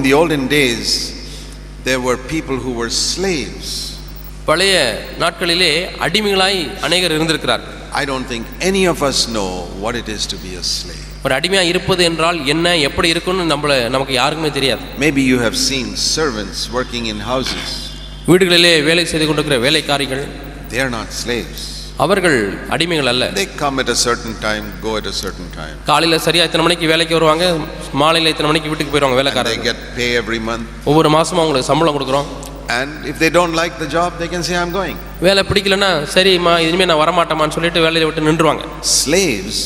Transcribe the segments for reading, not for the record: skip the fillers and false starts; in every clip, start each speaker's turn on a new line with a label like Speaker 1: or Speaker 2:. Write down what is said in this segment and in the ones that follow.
Speaker 1: in the olden days, there were people who were slaves.
Speaker 2: பழைய நாட்களிலே அடிமைகளாய் அநேகர் இருந்திருக்கிறார்கள்.
Speaker 1: I don't think any of us know what it is to be a slave.
Speaker 2: ஒரு அடிமையா இருப்பது என்றால் என்ன, எப்படி இருக்குன்னு நமக்கு யாருக்குமே தெரியாது.
Speaker 1: Maybe you have seen servants working in houses.
Speaker 2: வீடுகளிலே வேலை செய்து கொண்டிருக்கிற வேலைக்காரிகள்,
Speaker 1: they are not slaves.
Speaker 2: அவர்கள் அடிமைகள் அல்ல.
Speaker 1: They come at a certain time, go at a certain time.
Speaker 2: காலையில சரியா இத்தனை மணிக்கு வேலைக்கு வருவாங்க, மாலையில இத்தனை மணிக்கு வீட்டுக்கு போயிடுவாங்க வேலைக்காரங்க.
Speaker 1: They get pay every month.
Speaker 2: ஒவ்வொரு மாசமும் அவங்களுக்கு சம்பளம் கொடுக்குறோம்.
Speaker 1: And if they don't like the job, they can say I'm going.
Speaker 2: வேலை பிடிக்கலனா சரிம்மா இனிமே நான் வர மாட்டேமான்னு சொல்லிட்டு வேலையை விட்டு நின்றுவாங்க.
Speaker 1: Slaves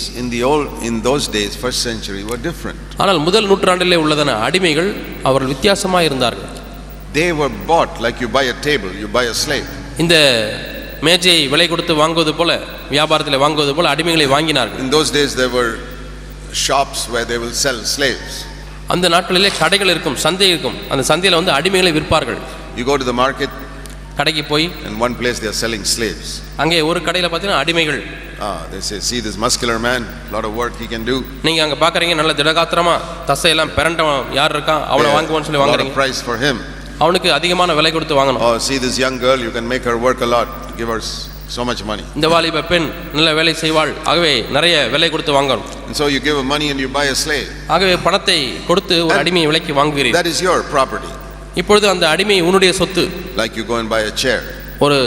Speaker 1: in those days, first century, were different.
Speaker 2: ஆனால் முதல் நூற்றாண்டிலே உள்ளதான அடிமைகள் அவர்கள் வித்தியாசமா இருந்தார்கள்.
Speaker 1: They were bought like you buy a table, you buy a slave.
Speaker 2: இந்த மேஜை விலை கொடுத்து வாங்குவது போல, வியாபாரத்தில் வாங்குவது போல அடிமைகளை வாங்கினார்கள்.
Speaker 1: In those days there were shops where they will sell slaves.
Speaker 2: அந்த நாட்களிலே கடைகள் இருக்கும், சந்தை இருக்கும். அந்த சந்தையில வந்து அடிமைகளை விற்பார்கள்.
Speaker 1: You go to the market,
Speaker 2: கடைக்கு போய்
Speaker 1: in one place they are selling slaves.
Speaker 2: அங்கே ஒரு கடையில பார்த்தீங்கன்னா அடிமைகள்.
Speaker 1: They say, see this muscular man, lot of work he can do.
Speaker 2: நீங்க அங்க பாக்குறீங்க நல்ல திடகாத்திரமா தசையெல்லாம் பெரண்டவன் யார் இருக்கான் அவனை வாங்குவோன்னு சொல்லி வாங்குறீங்க.
Speaker 1: Price for him.
Speaker 2: அவனுக்கு அதிகமான விலை கொடுத்து வாங்கணும்.
Speaker 1: Oh, see this young girl, you can make her work a lot, give her so much money.
Speaker 2: இந்த வாலிப பெண் நல்ல வேலை செய்வாள், ஆகவே நிறைய விலை கொடுத்து வாங்கணும்.
Speaker 1: And so you give her money and you buy a slave.
Speaker 2: ஆகவே பணத்தை கொடுத்து ஒரு அடிமையை விலைக்கு வாங்குகிறீர்கள்.
Speaker 1: That is your property.
Speaker 2: இப்பொழுது அந்த அடிமை உன்னுடைய சொத்து.
Speaker 1: Like you go and buy a chair.
Speaker 2: ஒரு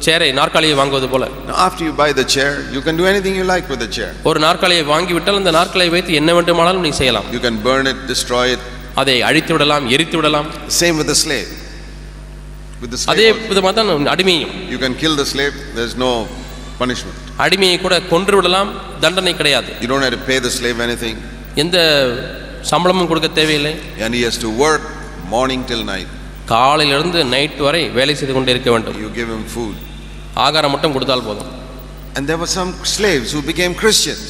Speaker 2: சேரை நாற்காலியை வாங்குவது போல.
Speaker 1: Now after you buy the chair, you can do anything you like with the chair.
Speaker 2: ஒரு நாற்காலியை வாங்கி விட்டால் அந்த நாற்காலியை வைத்து என்ன வேண்டுமானாலும் நீ செய்யலாம்.
Speaker 1: You can burn it, destroy it.
Speaker 2: அதை அழித்து விடலாம், எரித்து விடலாம்.
Speaker 1: Same with the slave. With the slave.
Speaker 2: அதே விதமாக தான் அடிமையும்.
Speaker 1: You can kill the slave, there's no punishment.
Speaker 2: அடிமையை கூட கொன்று விடலாம், தண்டனை கிடையாது.
Speaker 1: You don't have to pay the slave anything.
Speaker 2: எந்த சம்பளமும் கொடுக்க தேவையில்லை.
Speaker 1: And he has to work morning till night.
Speaker 2: காலையிலிருந்து நைட் வரை வேலை செய்து கொண்டே இருக்க வேண்டும்.
Speaker 1: You give him food.
Speaker 2: ஆகாரம் மட்டும் கொடுத்தால் போதும்.
Speaker 1: And there were some slaves who became Christians.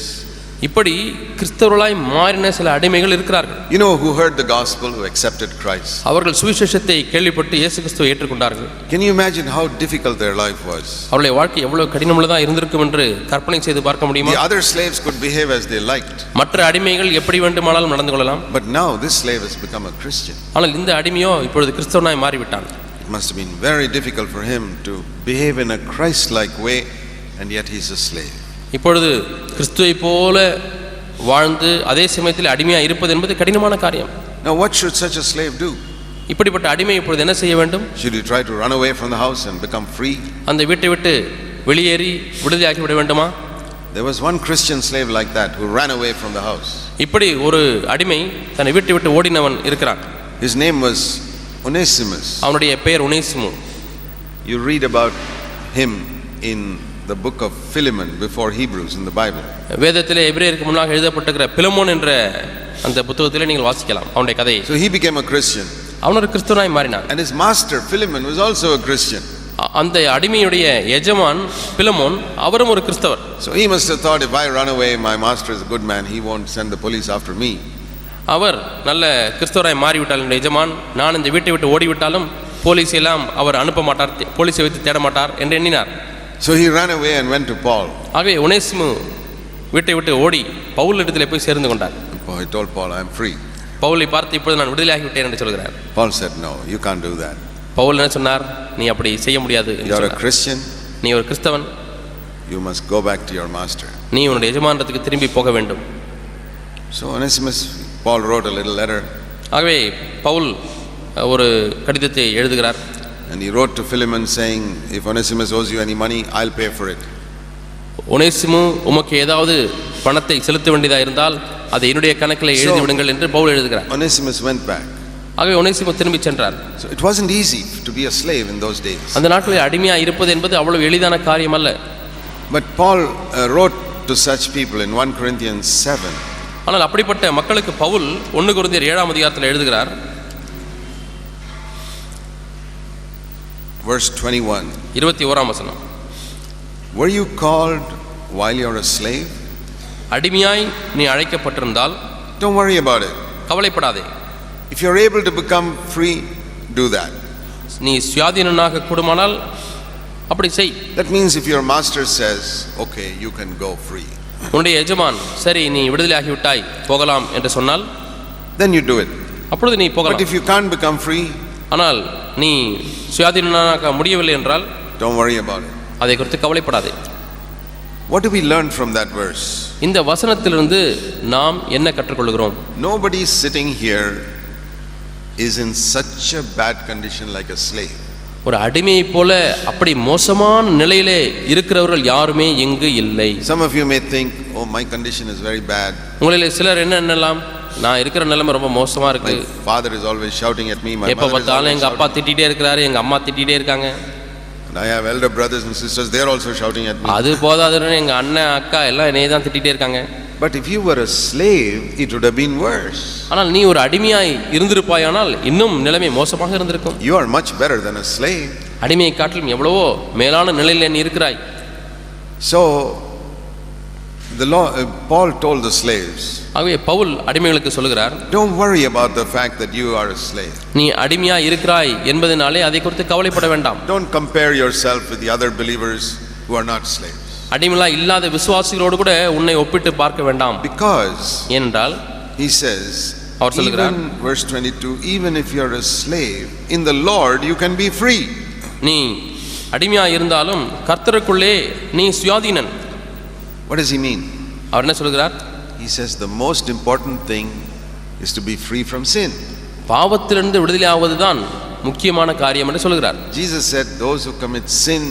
Speaker 2: இப்படி கிறிஸ்தவர்களாய் மாறின சில அடிமைகள் இருக்கிறார்கள்.
Speaker 1: You know who heard the gospel, who accepted Christ?
Speaker 2: அவர்கள் சுவிசேஷத்தை கேள்விப்பட்டு இயேசு கிறிஸ்துவை ஏற்றுக்கொண்டார்கள்.
Speaker 1: Can you imagine how difficult their life was?
Speaker 2: அவருடைய வாழ்க்கை எவ்வளவு கடினமுள்ளதா இருந்திருக்கும் என்று கற்பனை செய்து பார்க்க முடியுமா?
Speaker 1: The other slaves could behave as they liked.
Speaker 2: மற்ற அடிமைகள் எப்படி வேண்டுமானாலும் நடந்து கொள்ளலாம்.
Speaker 1: But now this slave has become a Christian.
Speaker 2: ஆனால் இந்த அடிமையோ இப்பொழுது கிறிஸ்தவனாய் மாறிவிட்டான்.
Speaker 1: It must have been very difficult for him to behave in a Christ-like way, and yet he's a slave.
Speaker 2: இப்பொழுது கிறிஸ்துவை போல வாழ்ந்து அதே சமயத்தில் அடிமையா இருப்பது என்பது கடினமான காரியம்.
Speaker 1: Now what should such a slave do?
Speaker 2: இப்படிப்பட்ட அடிமை இப்பொழுது என்ன செய்ய வேண்டும்?
Speaker 1: Should he try to run away from the house and become free?
Speaker 2: அந்த வீட்டை விட்டு வெளியேறி விடுதலையாகி விட வேண்டுமா?
Speaker 1: There was one Christian slave like that who ran away from the house.
Speaker 2: இப்படி ஒரு அடிமை தன்னை வீட்டை விட்டு ஓடினவன் இருக்கிறான்.
Speaker 1: His name was Onesimus.
Speaker 2: அவனுடைய பெயர் ஒனேசிமு.
Speaker 1: You read about him in the book of Philemon before Hebrews in the Bible.
Speaker 2: வேதத்திலே எபிரேயருக்கு முன்னாக எழுதப்பட்டிருக்கிற பிலமோன் என்ற அந்த புத்தகத்திலே நீங்கள் வாசிக்கலாம் அவனுடைய கதையை.
Speaker 1: So he became a Christian.
Speaker 2: அவன் ஒரு கிறிஸ்தவனாய் மாறினான்.
Speaker 1: And his master Philemon was also a Christian.
Speaker 2: அந்த அடிமையுடைய எஜமான் பிலமோன் அவரும் ஒரு கிறிஸ்தவர்.
Speaker 1: So he must have thought, if I run away, my master is a good man, he won't send the police after me.
Speaker 2: அவர் நல்ல கிறிஸ்தவராய் மாறிவிட்டால் என்னுடைய எஜமான் நான் இந்த வீட்டை விட்டு ஓடிவிட்டாலும் போலீஸ் எல்லாம் அவர் அனுப்ப மாட்டார், போலீஸை வைத்து தேட மாட்டார் என்று எண்ணினார்.
Speaker 1: So he ran away and went to Paul.
Speaker 2: ஆகவே ஒனேசிமு வீட்டை விட்டு ஓடி பவுல் இடத்திலே போய் சேர்ந்து கொண்டார்.
Speaker 1: He told Paul, I am free.
Speaker 2: பவுலை பார்த்து இப்பொழுது நான் விடுதலையாகி விட்டேன் என்று சொல்கிறார்.
Speaker 1: Paul said, no, you can't do that.
Speaker 2: Pavul என்ன சொன்னார்? நீ அப்படி செய்ய முடியாது.
Speaker 1: You are a Christian.
Speaker 2: நீ ஒரு கிறிஸ்தவன்.
Speaker 1: You must go back to your master.
Speaker 2: நீ உன்னுடைய எஜமானத்துக்கு திரும்பி போக வேண்டும்.
Speaker 1: So Onesimus, Paul wrote a little letter.
Speaker 2: ஆகவே பவுல் ஒரு கடிதத்தை எழுதுகிறார்.
Speaker 1: And he wrote to Philemon saying, if Onesimus owes you any money, I'll pay for it.
Speaker 2: ஒனேசிமு உமக்கு ஏதாவது பணத்தை செலுத்த வேண்டியதா இருந்தால் அதை என்னுடைய கணக்கில் எழுதி விடுங்கள் என்று பவுல் எழுதுகிறார்.
Speaker 1: Onesimus went back.
Speaker 2: ஆகவே ஒனேசிமு திரும்பி சென்றார்.
Speaker 1: So it wasn't easy to be a slave in those days.
Speaker 2: அந்த நாட்களில் அடிமையா இருப்பது என்பது அவ்வளவு எளிதான காரியம் அல்ல.
Speaker 1: But Paul wrote to such people in 1 Corinthians 7.
Speaker 2: ஆனால் அப்படிப்பட்ட மக்களுக்கு பவுல் 1 கொரிந்தியர் 7ஆம் அதிகாரத்தில் எழுதுகிறார்.
Speaker 1: Verse 21.
Speaker 2: 21ஆம் வசனம்.
Speaker 1: Were you called while you're a slave?
Speaker 2: அடிமையாய் நீ அழைக்கப்பட்டிருந்தால்
Speaker 1: don't worry about it.
Speaker 2: கவலைப்படாதே.
Speaker 1: If you're able to become free, do that.
Speaker 2: நீ சுயாதீனனாக கூடுமானால் அப்படி செய்.
Speaker 1: That means if your master says, okay, you can go free.
Speaker 2: உன்னுடைய எஜமான் சரி நீ விடுதலையாகி விட்டாய் போகலாம் என்று சொன்னால்
Speaker 1: then you do it.
Speaker 2: அப்பொழுது நீ
Speaker 1: But
Speaker 2: போகலாம்.
Speaker 1: if you can't become free,
Speaker 2: ஆனால் நீ சுயாதீனனாக முடியவில்லை என்றால்
Speaker 1: don't worry about it.
Speaker 2: அதை குறித்து கவலைப்படாதே.
Speaker 1: What do we learn from that verse?
Speaker 2: இந்த வசனத்திலிருந்து நாம் என்ன கற்றுக்கொள்கிறோம்?
Speaker 1: Nobody sitting here is in such a bad condition like a slave.
Speaker 2: ஒரு அடிமையை போல அப்படி மோசமான நிலையிலே இருக்கிறவர்கள் யாருமே இங்கு இல்லை.
Speaker 1: Some of you may think, oh, my condition is very bad.
Speaker 2: உங்களிலே சிலர் என்ன எண்ணலாம், நான் இருக்கிற நிலைமை ரொம்ப மோசமா இருக்கு.
Speaker 1: My father is always shouting at me. My
Speaker 2: எப்ப பார்த்தாலும் எங்க அப்பா திட்டிட்டே இருக்கிறாரு, எங்க அம்மா திட்டிட்டே இருக்காங்க.
Speaker 1: And I have elder brothers and sisters, they are also shouting at me.
Speaker 2: அது போதாதுன்னு எங்க அண்ணன் அக்கா எல்லாம் என்னைய தான் திட்டிட்டே இருக்காங்க.
Speaker 1: But if you were a slave, it would have been worse.
Speaker 2: ஆனால் நீ ஒரு அடிமையாய் இருந்திருப்பாயானால் இன்னும் நிலைமை மோசமாக இருந்திருக்கும்.
Speaker 1: You are much better than a slave.
Speaker 2: அடிமையை காட்டிலும் எவ்வளவோ மேலான நிலையில் நீ இருக்கிறாய்.
Speaker 1: So the law, Paul told the slaves,
Speaker 2: ஆகவே பவுல் அடிமைகளுக்கு சொல்கிறார்,
Speaker 1: don't worry about the fact that you are a slave.
Speaker 2: நீ அடிமையா இருக்கிறாய் என்பதனாலே அதை குறித்து கவலைப்பட வேண்டாம்.
Speaker 1: Don't compare yourself with the other believers who are not slaves.
Speaker 2: அடிமையா இல்லாத விசுவாசிகளோடு கூட உன்னை ஒப்பிட்டு பார்க்க வேண்டாம்.
Speaker 1: Because
Speaker 2: ஏனென்றால்
Speaker 1: he says,
Speaker 2: அவர் சொல்கிறார்,
Speaker 1: even verse 22, even if you are a slave in the Lord, you can be free.
Speaker 2: நீ அடிமையா இருந்தாலும் கர்த்தருக்குள்ளே நீ சுயாதீனன்.
Speaker 1: What does he mean?
Speaker 2: அவர் என்ன சொல்கிறார்?
Speaker 1: He says the most important thing is to be free from sin.
Speaker 2: பாவத்திலிருந்து விடுதலை ஆவதுதான் முக்கியமான காரியம் என்று சொல்கிறார்.
Speaker 1: Jesus said those who commit sin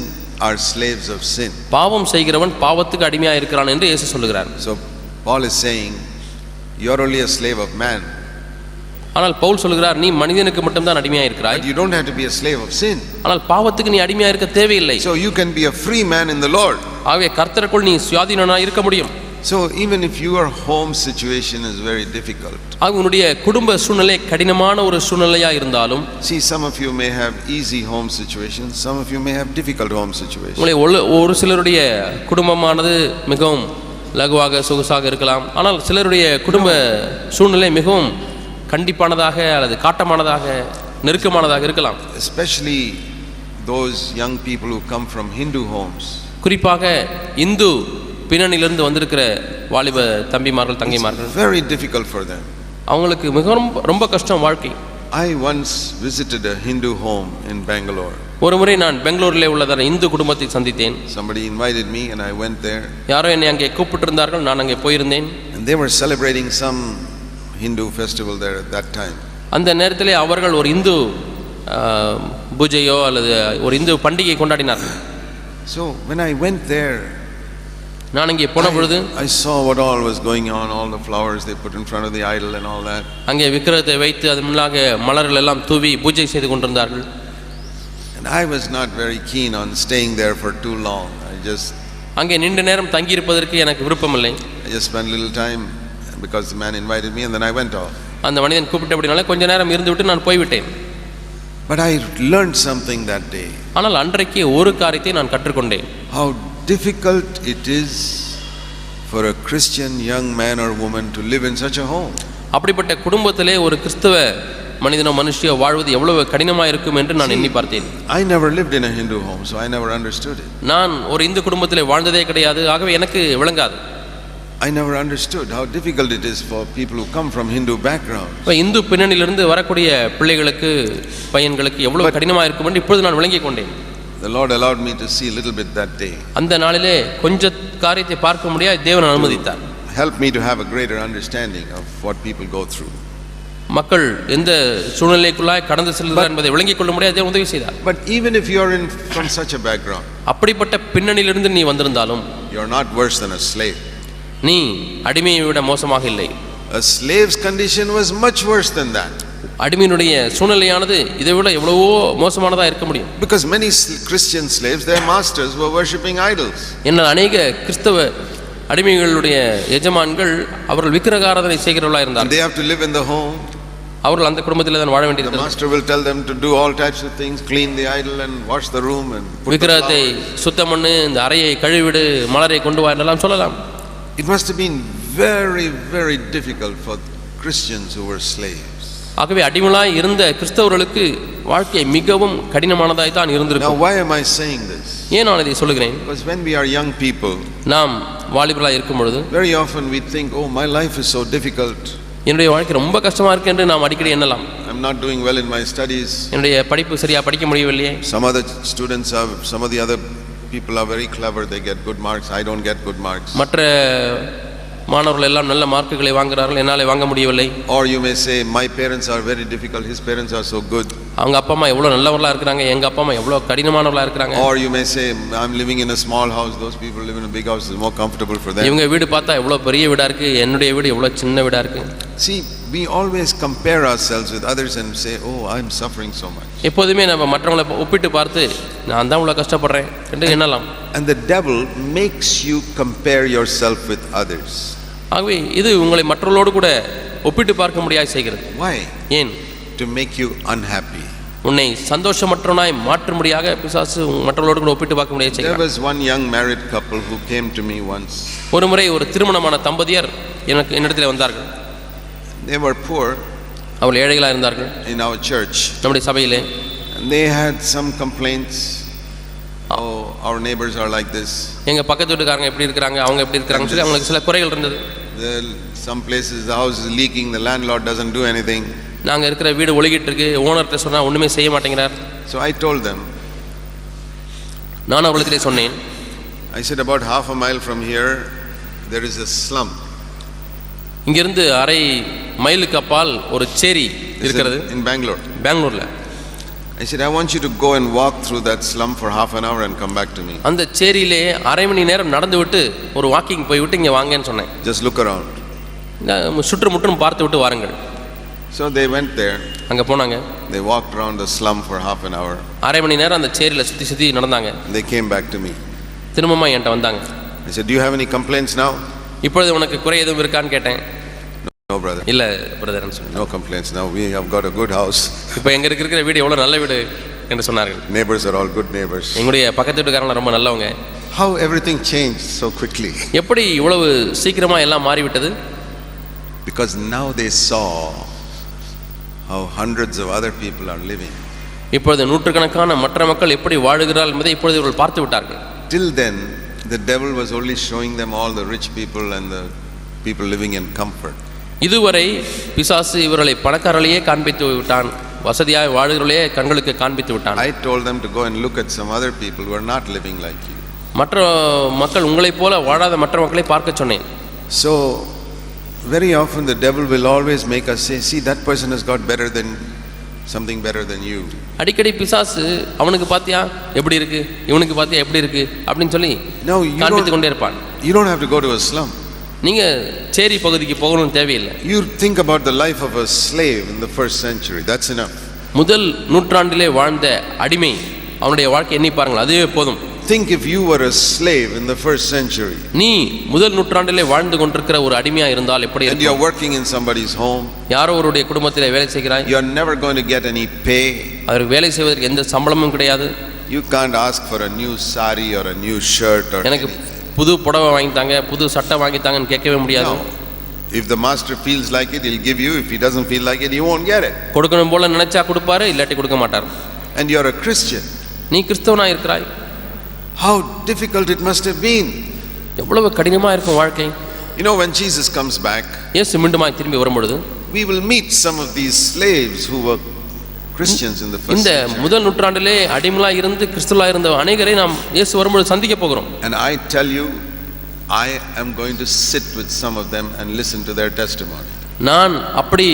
Speaker 1: are slaves of sin.
Speaker 2: பாவம் செய்கிறவன் பாவத்துக்கு அடிமையா இருக்கிறான் என்று இயேசு சொல்கிறார்.
Speaker 1: So Paul is saying you are only a slave of man.
Speaker 2: ஆனால் பவுல் சொல்கிறார், நீ மனிதனுக்கு மட்டும்தான் அடிமையா இருக்கிறாய்.
Speaker 1: But you don't have to be a slave of sin.
Speaker 2: ஆனால் பாவத்துக்கு நீ அடிமையா இருக்க தேவையில்லை.
Speaker 1: So you can be a free man in the Lord.
Speaker 2: ஆகவே கர்த்தருக்குள் நீ சுயாதீனனா இருக்க முடியும்.
Speaker 1: So even if your home situation is very difficult,
Speaker 2: ஆகவே உன்னுடைய குடும்ப சூழ்நிலை கடினமான ஒரு சூழ்நிலையா இருந்தாலும்,
Speaker 1: see, some of you may have easy home situations, some of you may have difficult home situations.
Speaker 2: உங்களை ஒரு சிலருடைய குடும்பமானது மிகவும் லகுவாக சொகுசாக இருக்கலாம். ஆனால் சிலருடைய குடும்ப சூழ்நிலை மிகவும் கண்டிப்பானதாக அல்லது காட்டமானதாக நெருக்கமானதாக இருக்கலாம்.
Speaker 1: Especially those young people who come from Hindu homes.
Speaker 2: குறிப்பாக இந்து பின்னணியிலிருந்து வந்திருக்கிற வாலிப தம்பிமார்கள் தங்கைமார்கள்,
Speaker 1: Very difficult for them.
Speaker 2: அவங்களுக்கு மிகவும் ரொம்ப கஷ்டம் வாழ்க்கை.
Speaker 1: I once visited a Hindu home in Bangalore.
Speaker 2: ஒரு முறை நான் பெங்களூரிலே உள்ளதான இந்து குடும்பத்தை சந்தித்தேன்.
Speaker 1: Somebody invited me and I went there.
Speaker 2: யாரோ என்னை அங்கே கூப்பிட்டிருந்தார்கள், நான் அங்கே போயிருந்தேன்.
Speaker 1: And they were celebrating some Hindu festival there at that time.
Speaker 2: அந்த நேரத்திலே அவர்கள் ஒரு இந்து பூஜையோ அல்லது ஒரு இந்து பண்டிகை கொண்டாடினார்கள்.
Speaker 1: So when I went there,
Speaker 2: நான் அங்கே போன பொழுது
Speaker 1: I saw what all was going on, all the flowers they put in front of the idol and all that.
Speaker 2: அங்கே விக்கிரகத்தை வைத்து அதன் முன்னாக மலர்கள் எல்லாம் தூவி பூஜை செய்து கொண்டிருந்தார்கள்.
Speaker 1: And I was not very keen on staying there for too long.
Speaker 2: அங்கே நீண்ட நேரம் தங்கி இருப்பதற்கு எனக்கு விருப்பமில்லை.
Speaker 1: I just spent little time because the man invited me and then I went off.
Speaker 2: அந்த மனிதன் கூப்பிட்டபடினால கொஞ்ச நேரம் இருந்துவிட்டு நான் போய்விட்டேன்.
Speaker 1: But I learned something that day.
Speaker 2: ஆனால் அன்றைக்கு ஒரு காரியத்தை நான் கற்றுக்கொண்டேன்.
Speaker 1: How difficult it is for a Christian young man or woman to live in such a home.
Speaker 2: அப்படிப்பட்ட குடும்பத்திலே ஒரு கிறிஸ்தவ மனிதனோ மனுஷியோ வாழ்வது எவ்வளவு கடினமாக இருக்கும் என்று நான் எண்ணி பார்த்தேன்.
Speaker 1: I never lived in a Hindu home, so I never understood it.
Speaker 2: நான் ஒரு இந்து குடும்பத்திலே வாழ்ந்ததே கிடையாது, ஆகவே எனக்கு விளங்காது.
Speaker 1: I never understood how difficult it is for people who come from Hindu background.
Speaker 2: Hindu பின்னணியிலிருந்து வரக்கூடிய பிள்ளைகளுக்கு பையன்களுக்கு எவ்வளவு கடினமாக இருக்கும் என்று இப்பொழுது நான் விளங்கிக் கொண்டேன்.
Speaker 1: The Lord allowed me to see a little bit that day.
Speaker 2: அந்த நாளிலே கொஞ்ச காரியத்தை பார்க்க முடியாது, தேவன் அனுமதித்தார்.
Speaker 1: Help me to have a greater understanding of what people go through.
Speaker 2: மக்கள் எந்த சூழ்நிலைக்குள்ளாய் கடந்து செல்கிறார் என்பதை விளங்கிக் கொள்ள முடியாது, தேவன் உதவி செய்தார்.
Speaker 1: But even if you are in from such a background,
Speaker 2: அப்படிப்பட்ட பின்னணியிலிருந்து நீ வந்திருந்தாலும்
Speaker 1: you are not worse than a slave.
Speaker 2: நீ அடிமையை விட மோசமாக இல்லை.
Speaker 1: A slave's condition was much worse than that.
Speaker 2: அடிமையினுடைய சூழ்நிலையானது இதை விட எவ்வளவோ மோசமானதாக இருக்க முடியும்.
Speaker 1: Because many Christian slaves, their masters were worshipping idols.
Speaker 2: என்ன அநேக கிறிஸ்தவ அடிமைகளுடைய எஜமான்கள் அவர்கள் விக்கிரகாராதனை செய்கிறவர்களாக இருந்தார்கள்.
Speaker 1: They have to live in the home.
Speaker 2: அவர்கள் அந்த குடும்பத்தில் தான் வாழ வேண்டியது.
Speaker 1: The master will tell them to do all types of things, clean the idol and wash the room and
Speaker 2: விக்கிரகத்தை சுத்தம் பண்ணு, இந்த அறையை கழுவிடு, மலரை கொண்டு வா என்றெல்லாம் சொல்லலாம்.
Speaker 1: It must have been very, very difficult for Christians who were slaves.
Speaker 2: ஆகவே அடிமையாய் இருந்த கிறிஸ்தவர்களுக்கு வாழ்க்கை மிகவும் கடினமானதாய் தான் இருந்திருக்கும்.
Speaker 1: Now why am I saying this?
Speaker 2: ஏன் நான் இதை சொல்லுகிறேன்?
Speaker 1: Because when we are young people,
Speaker 2: நாம் வாலிபர்களாய் இருக்கும் பொழுது
Speaker 1: very often we think, oh, my life is so difficult.
Speaker 2: என்னுடைய வாழ்க்கை ரொம்ப கஷ்டமா இருக்கு என்று நாம் அடிக்கடி எண்ணலாம்.
Speaker 1: I'm not doing well in my studies.
Speaker 2: என்னுடைய படிப்பு சரியா படிக்க முடியவில்லையே.
Speaker 1: Some of the other people are very clever, they get good marks, I don't get good marks.
Speaker 2: மற்ற மாணவர்கள் எல்லாம் நல்ல மார்க்குகளை வாங்குறார்கள், என்னாலே வாங்க முடியவில்லை.
Speaker 1: Or you may say my parents are very difficult, his parents are so good.
Speaker 2: அவங்க அப்பா அம்மா எவ்வளவு நல்லவர்களா இருக்காங்க, எங்க அப்பா அம்மா எவ்வளவு கடினமானவர்களா இருக்காங்க.
Speaker 1: Or you may say I'm living in a small house, those people live in a big house, it's more comfortable for them.
Speaker 2: இவங்க வீடு பார்த்தா எவ்வளவு பெரிய வீடா இருக்கு, என்னுடைய வீடு எவ்வளவு சின்ன வீடா இருக்கு.
Speaker 1: See, we always compare ourselves with others and say, oh, I'm suffering so much.
Speaker 2: எப்போதுமே நம்ம மற்றவங்களை ஒப்பிட்டு பார்த்து நான் தான் இவ்வளவு கஷ்டப்படுறேன் என்று எண்ணலாம்.
Speaker 1: And the devil makes you compare yourself with others.
Speaker 2: ஆகவே இது உங்களை மற்றவர்களோடு கூட ஒப்பிட்டு பார்க்க முடியாது செய்கிறது.
Speaker 1: Why?
Speaker 2: ஏன்?
Speaker 1: To make you unhappy.
Speaker 2: உன்னை சந்தோஷமற்றவனாய் மாற்றும்படியாக பிசாசு மற்றவர்களோடு கூட ஒப்பிட்டு பார்க்க முடியாது
Speaker 1: There
Speaker 2: செய்கிறது.
Speaker 1: was one young married couple who came to me once.
Speaker 2: ஒரு முறை ஒரு திருமணமான தம்பதியர் என்னிடத்தில் வந்தார்கள்.
Speaker 1: They were poor.
Speaker 2: அவர்கள் ஏழைகளாக இருந்தார்கள்.
Speaker 1: In our church.
Speaker 2: நம்முடைய சபையிலே.
Speaker 1: And they had some complaints. Oh, our neighbors are like this.
Speaker 2: எங்க பக்கத்து வீட்டுக்காரங்க எப்படி இருக்காங்க, அவங்க எப்படி இருக்காங்கன்னு சொல்லி அவங்களுக்கு சில குறைகள் இருந்தது.
Speaker 1: Some places the house is leaking, the landlord doesn't do anything.
Speaker 2: நாங்க இருக்கிற வீடு ஒழுகிட்டு இருக்கு, ஓனர்ட்ட சொன்னா ஒண்ணுமே செய்ய மாட்டேங்கிறார்.
Speaker 1: So I told them.
Speaker 2: நான் அவர்களுக்கு சொன்னேன்.
Speaker 1: I said about half a mile from here there is a slum.
Speaker 2: இங்கிருந்து அரை மைலுக்கு அப்பால் ஒரு சேரி இருக்கிறது.
Speaker 1: In Bangalore.
Speaker 2: பெங்களூர்ல.
Speaker 1: I said I want you to go and walk through that slum for half an hour and come back to me.
Speaker 2: அந்த சேரியிலே அரை மணி நேரம் நடந்து விட்டு ஒரு வாக்கிங் போய் விட்டு இங்க வாங்கன்னு சொன்னேன்.
Speaker 1: Just look around.
Speaker 2: சுற்றுமுற்றும் பார்த்து விட்டு வாருங்கள்.
Speaker 1: So they went there.
Speaker 2: அங்க போனாங்க.
Speaker 1: They walked around the slum for half an hour.
Speaker 2: அரை மணி நேரம் அந்த சேரியில சுத்தி சுத்தி நடந்தாங்க.
Speaker 1: They came back to me.
Speaker 2: திரும்பமா என்கிட்ட வந்தாங்க.
Speaker 1: I said, do you have any complaints now?
Speaker 2: இப்பொழுது உனக்கு குறை எதுவும் இருக்கான்னு கேட்டேன்.
Speaker 1: No brother.
Speaker 2: இல்ல பிரதர்னு சொன்னாங்க.
Speaker 1: No complaints now. We have got a good house.
Speaker 2: இப்போ எங்க இருக்கிற வீடு எவ்வளவு நல்ல வீடு என்று சொன்னார்கள்.
Speaker 1: Neighbors are all good neighbors.
Speaker 2: எங்களுடைய பக்கத்து வீட்டுக்காரங்க ரொம்ப நல்லவங்க.
Speaker 1: How everything changed so quickly.
Speaker 2: எப்படி இவ்வளவு சீக்கிரமா எல்லாம் மாறிவிட்டது?
Speaker 1: Because now they saw how hundreds of other people are living.
Speaker 2: இப்பொழுது நூற்றுக்கணக்கான மற்ற மக்கள் எப்படி வாழுகிறார்கள் என்பதை இப்பொழுது இவர்கள் பார்த்து விட்டார்கள்.
Speaker 1: Till then the devil was only showing them all the rich people and the people living in comfort.
Speaker 2: இதுவரை பிசாசு இவர்களை பணக்காரர்களையே காண்பித்து விட்டான், வசதியாக வாழ்கிறவர்களே கண்களுக்கு காண்பித்து விட்டான்.
Speaker 1: I told them to go and look at some other people who are not living like you.
Speaker 2: மற்ற மக்கள் உங்களைப் போல வாழாத மற்ற மக்களை பார்க்க சொன்னேன்.
Speaker 1: So very often the devil will always make us say, see, that person has got something better than you.
Speaker 2: அடிக்கடி பிசாசு அவனுக்கு பாத்தியா எப்படி இருக்கு, இவனுக்கு பாத்தியா எப்படி இருக்கு அப்படின்னு சொல்லி காண்பித்து கொண்டே இருப்பான்.
Speaker 1: You don't have to go to a slum.
Speaker 2: நீங்க சேரி பகுதிக்கு போகணும் தேவையில்லை.
Speaker 1: You think about the life of a slave in the first century. That's enough.
Speaker 2: முதல் நூற்றாண்டிலே வாழ்ந்த அடிமை அவனுடைய வாழ்க்கை எண்ணி பாருங்கள், அதுவே போதும்.
Speaker 1: Think if you were a slave in the first century.
Speaker 2: நீ முதல் நூற்றாண்டிலே வாழ்ந்து கொண்டிருக்கிற ஒரு அடிமையா இருந்தால் எப்படி இருக்கும்?
Speaker 1: And you are working in somebody's home.
Speaker 2: யாரோ ஒருடைய குடும்பத்திலே வேலை செய்கிறாய்.
Speaker 1: You are never going to get any pay.
Speaker 2: அதற்கு வேலை செய்வதற்கு எந்த சம்பளமும் கிடையாது.
Speaker 1: You can't ask for a new sari or a new shirt or
Speaker 2: எனக்கு புது புடவை வாங்கி தாங்க, புது சட்டை வாங்கி தாங்கன்னு கேட்கவே முடியாது.
Speaker 1: If the master feels like it, he'll give you. If he doesn't feel like it, he won't get it.
Speaker 2: கொடுக்கணும் போல நினைச்சா கொடுப்பாரு, இல்லாட்டி கொடுக்க மாட்டார்.
Speaker 1: And you are a Christian.
Speaker 2: நீ கிறிஸ்தவனா இருக்கிறாய்.
Speaker 1: How difficult it must have been.
Speaker 2: எவ்வளவு கடினமா இருக்கும் வாழ்க்கை.
Speaker 1: You know, when Jesus comes back,
Speaker 2: இயேசு மீண்டுமாய் திரும்பி வரும்பொழுது
Speaker 1: we will meet some of these slaves who were Christians in the first
Speaker 2: இந்த
Speaker 1: century.
Speaker 2: முதல் நூற்றாண்டிலே அடிமையா இருந்து கிறிஸ்துவா இருந்த அநேகரை நாம் இயேசு வரும்பொழுது சந்திக்க போகிறோம்.
Speaker 1: And I tell you, I am going to sit with some of them and listen to their testimony.
Speaker 2: நான் அப்படி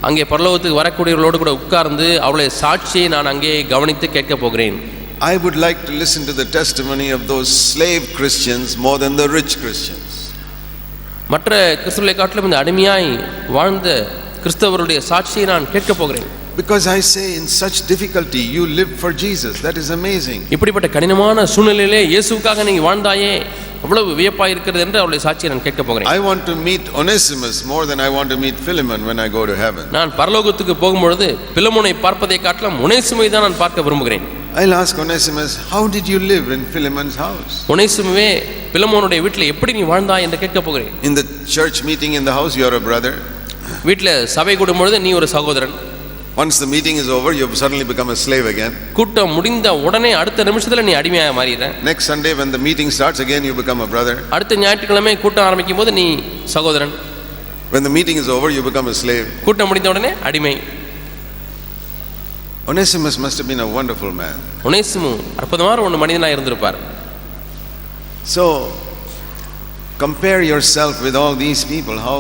Speaker 2: அங்கே பரலோகத்துக்கு வரக்கூடியவர்களோடு கூட உட்கார்ந்து அவளுடைய சாட்சியை நான் அங்கே கவனித்து கேட்க போகிறேன்.
Speaker 1: I would like to listen to the testimony of those slave Christians more than the rich Christians.
Speaker 2: மற்ற கிறிஸ்தவர்களை காட்டிலும் இந்த அடிமையாய் வாழ்ந்த கிறிஸ்தவருடைய சாட்சியை நான் கேட்க போகிறேன்.
Speaker 1: Because I say in such difficulty you live for Jesus. That is amazing.
Speaker 2: இப்படிப்பட்ட கடினமான சூழ்நிலையிலே இயேசுவுக்காக நீ வாழ்ந்தாயே, அவ்வளவு வியப்பாய் இருக்கிறது என்று அவளுடைய சாட்சியை நான் கேட்க போகிறேன்.
Speaker 1: I want to meet Onesimus more than I want to meet Philemon when I go to heaven.
Speaker 2: நான் பரலோகத்துக்கு போகும்பொழுது பிலமோனை பார்ப்பதை காட்டிலும் ஒனேசிமை தான் நான் பார்க்க விரும்புகிறேன்.
Speaker 1: I'll ask Onesimus, how did you live in Philemon's house?
Speaker 2: ஒனேசிமே பிலமோனுடைய வீட்டில் எப்படி நீ வாழ்ந்தாய் என்று கேட்க போகிறேன்.
Speaker 1: In the church meeting in the house, you are a brother.
Speaker 2: வீட்டில் சபை கூடும்பொழுது நீ ஒரு சகோதரன்.
Speaker 1: Once the meeting is over, you have suddenly become a slave again.
Speaker 2: கூட்டம் முடிந்த உடனே அடுத்த நிமிஷத்துல நீ அடிமையாக மாறிடுற.
Speaker 1: Next Sunday when the meeting starts again, you become a brother.
Speaker 2: அடுத்த ஞாயிற்றுக்கிழமை கூட்டம் ஆரம்பிக்கும் போது நீ சகோதரன்.
Speaker 1: When the meeting is over, you become a slave.
Speaker 2: கூட்டம் முடிந்த உடனே அடிமை.
Speaker 1: Onesimus must have been a wonderful man.
Speaker 2: ஒனேசிமு அற்புதமான ஒரு மனிதனாக இருந்திருப்பார்.
Speaker 1: So compare yourself with all these people, how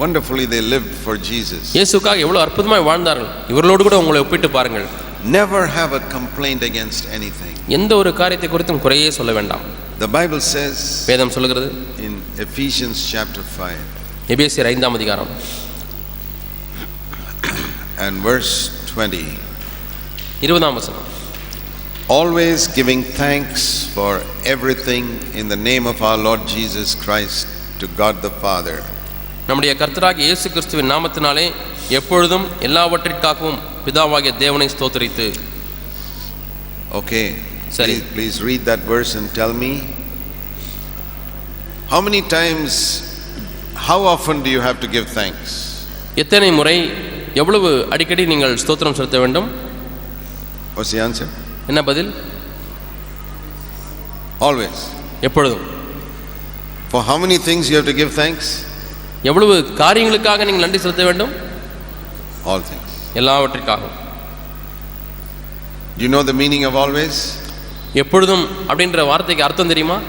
Speaker 1: wonderfully they lived for Jesus.
Speaker 2: இயேசுவுக்காக எவ்வளவு அற்புதமாய் வாழ்ந்தார்கள். இவர்களோடு கூட உங்களை ஒப்பிட்டு பாருங்கள்.
Speaker 1: Never have a complaint against anything.
Speaker 2: எந்த ஒரு காரியத்தை குறித்தும் குறையே சொல்ல வேண்டாம்.
Speaker 1: The Bible says,
Speaker 2: வேதம் சொல்கிறது
Speaker 1: in Ephesians chapter 5
Speaker 2: எபேசியர் 5ஆம் அதிகாரம்
Speaker 1: and verse 20,
Speaker 2: 20ஆம் வசனம்,
Speaker 1: always giving thanks for everything in the name of our Lord Jesus Christ to God the Father.
Speaker 2: நம்முடைய கர்த்தராகிய இயேசு கிறிஸ்துவின் நாமத்தினாலே எப்பொழுதும் எல்லாவற்றிற்காகவும் பிதாவாகிய தேவனை ஸ்தோத்திரித்து.
Speaker 1: Okay,
Speaker 2: சரி.
Speaker 1: please read that verse and tell me, how many times, how often do you have to give thanks?
Speaker 2: எத்தனை முறை, எவ்வளவு அடிக்கடி நீங்கள் ஸ்தோத்திரம் செலுத்த வேண்டும்?
Speaker 1: What's the answer?
Speaker 2: என்ன பதில்?
Speaker 1: Always.
Speaker 2: எப்பொழுதும்.
Speaker 1: For how many things you have to give thanks?
Speaker 2: எவ்வளவு காரியங்களுக்காக நீங்கள் நன்றி செலுத்த வேண்டும்?
Speaker 1: All things.
Speaker 2: எல்லாவற்றிற்காகவும்.
Speaker 1: Do you know the meaning of always?
Speaker 2: எப்பொழுதும் அப்படின்ற வார்த்தைக்கு அர்த்தம் தெரியுமா?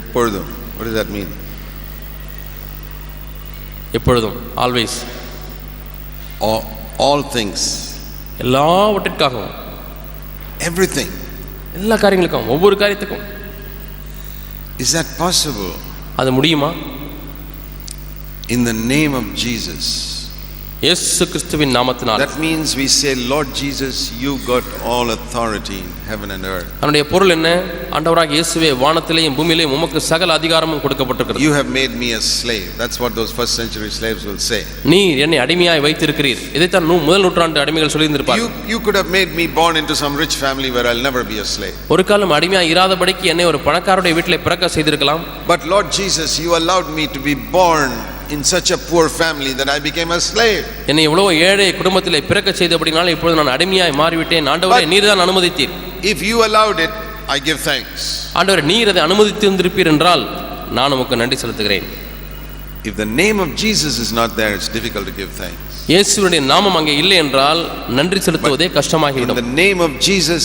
Speaker 1: எப்பொழுதும். What does that mean?
Speaker 2: எப்பொழுதும், always.
Speaker 1: All things.
Speaker 2: எல்லாவற்றிற்காகவும்.
Speaker 1: Everything.
Speaker 2: எல்லா காரியங்களுக்கும், ஒவ்வொரு காரியத்துக்கும்.
Speaker 1: Is that possible?
Speaker 2: அது முடியுமா?
Speaker 1: In the name of Jesus.
Speaker 2: இயேசு கிறிஸ்துவின் நாமத்தினால்.
Speaker 1: That means we say, Lord Jesus, you got all authority in heaven and earth.
Speaker 2: அதனுடைய பொருள் என்ன? ஆண்டவராகிய இயேசுவே, வானத்திலேயும் பூமியிலேயும் உமக்கு சகல அதிகாரமும் கொடுக்கப்பட்டிருக்கிறது.
Speaker 1: You have made me a slave. That's what those first century slaves will say.
Speaker 2: நீர் என்னை அடிமையாய் வைத்திருக்கிறீர். இதைத்தான் முதல் நூற்றாண்டு அடிமைகள் சொல்லியிருந்திருப்பார்கள்.
Speaker 1: You could have made me born into some rich family where I'll never be a slave.
Speaker 2: ஒரு காலம் அடிமையாய் இராதபடிக்கு என்னை ஒரு பணக்காரருடைய வீட்டிலே பிறக்க செய்திருக்கலாம்.
Speaker 1: But Lord Jesus, you allowed me to be born in such a poor family that I became a slave.
Speaker 2: என்னை எவ்வளவு ஏழை குடும்பத்திலே பிறக்க செய்தபடினால இப்பொழுது நான் அடிமையாய் மாறிவிட்டேன். ஆண்டவரே, நீர்தான் அனுமதித்தீர்.
Speaker 1: If you allowed it, I give thanks.
Speaker 2: ஆண்டவரே, நீர் அதை அனுமதித்திருப்பீர் என்றால் நான் உமக்கு நன்றி செலுத்துகிறேன்.
Speaker 1: If the name of Jesus is not there, it's difficult to give thanks.
Speaker 2: இயேசுவினுடைய நாமம் அங்கே இல்லை என்றால் நன்றி செலுத்துவதே கஷ்டமாகிவிடும்.
Speaker 1: In the name of Jesus,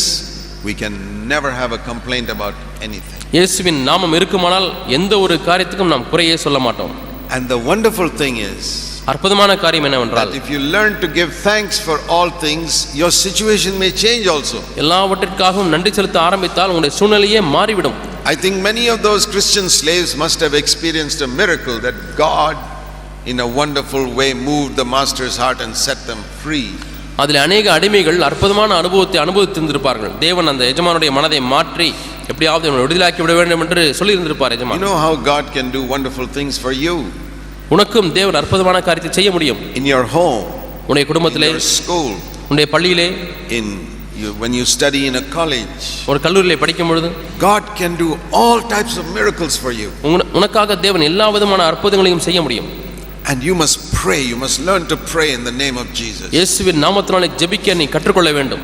Speaker 1: we can never have a complaint about anything.
Speaker 2: இயேசுவின் நாமம் இருக்குமானால் எந்த ஒரு காரியத்துக்கும் நாம் குறையே சொல்ல மாட்டோம்.
Speaker 1: And the wonderful thing is,
Speaker 2: அற்புதமான காரியம் என்னவென்றால்,
Speaker 1: if you learn to give thanks for all things, your situation may change also.
Speaker 2: எல்லாவற்றிற்காகவும் நன்றி செலுத்த ஆரம்பித்தால் உங்களுடைய சூழ்நிலையே மாறிவிடும்.
Speaker 1: I think many of those Christian slaves must have experienced a miracle that God in a wonderful way moved the master's heart and set them free.
Speaker 2: அதில் அநேக அடிமைகள் அற்புதமான அனுபவத்தை அனுபவித்திருந்திருப்பார்கள். தேவன் அந்த எஜமானுடைய மனதை மாற்றி எப்படியாவது விடுதலாக்கி விட வேண்டும் என்று சொல்லி இருந்திருப்பார் எஜமான்.
Speaker 1: You know how God can do wonderful things for you.
Speaker 2: உனக்கும் தேவன் அற்புதமான காரியத்தை செய்ய முடியும்.
Speaker 1: In your home,
Speaker 2: உன்னுடைய குடும்பத்திலே,
Speaker 1: in your school,
Speaker 2: உன்னுடைய பள்ளியிலே,
Speaker 1: when you study in a college,
Speaker 2: ஒரு கல்லூரியிலே படிக்கும் பொழுது
Speaker 1: God can do all types of miracles for you.
Speaker 2: உனக்காக தேவன் எல்லா விதமான அற்புதங்களையும் செய்ய முடியும்.
Speaker 1: And you must pray, you must learn to pray in the name of Jesus.
Speaker 2: இயேசுவின் நாமத்தினாலே ஜெபிக்க நீ கற்றுக்கொள்ள வேண்டும்.